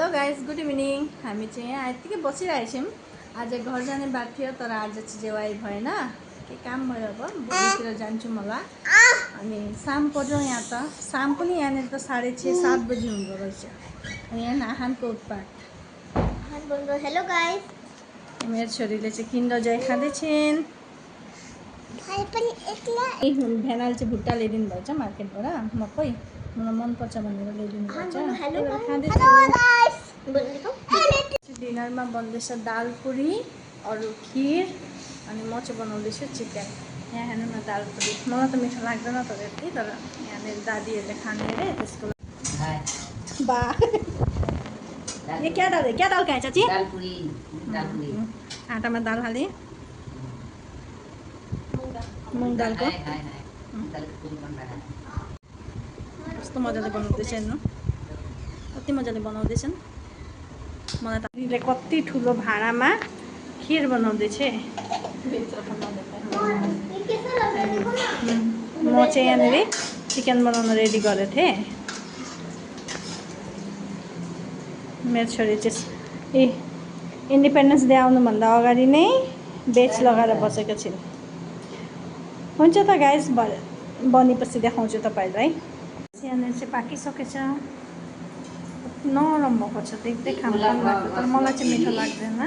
Hello guys, good evening. हामी चाहिँ यहाँ यतिकै बसिरहेछौँ। आज घर जाने बात थियो तर आज चाहिँ जेवाई भएन, के काम भयो। अब भोलितिर जान्छौँ होला। अनि शाम पर्यो यहाँ त, शाम पनि यहाँनिर त 6:30-7 बजी हुँदो रहेछ। यहाँ नाहानको उत्पात। हेलो गाइस, मेरो छोरीले चाहिँ किन्डर जय खाँदैछिन्। भेनाले चाहिँ भुट्टा ल्याइदिनु भएछ मार्केटबाट, मकै मलाई मनपर्छ भनेर ल्याइदिनु भएछ। डिनरमा बन्दैछ दाल पुरी, अरू खिर, अनि म चाहिँ बनाउँदैछु चिकन। यहाँ हेर्नु न दाल पुरी। मलाई त मिठो लाग्दैन तर यति, तर यहाँनिर दादीहरूले खाने अरे त्यसको लागि। बा ये क्या दाल खाए चाची? दाल पुरी। आटामा दाल हालेँ, मुङ दालको। कस्तो मजाले बनाउँदैछ हेर्नु, कति मजाले बनाउँदैछन्। मलाई त दिदीले कति ठुलो भाँडामा खिर बनाउँदैछ। म चाहिँ यहाँनिर चिकन बनाउन रेडी गरेको थिएँ। मेरो छोरी चाहिँ इन्डिपेन्डेन्स डे आउनुभन्दा अगाडि नै बेच लगाएर बसेको छिन्। हुन्छ त गाइस, बनेपछि देखाउँछु तपाईँहरूलाई। यहाँनिर चाहिँ पाकिसकेछ, नरम भएको छ, देख्दै खानु पनि लाग्छ तर मलाई चाहिँ मिठो लाग्दैन।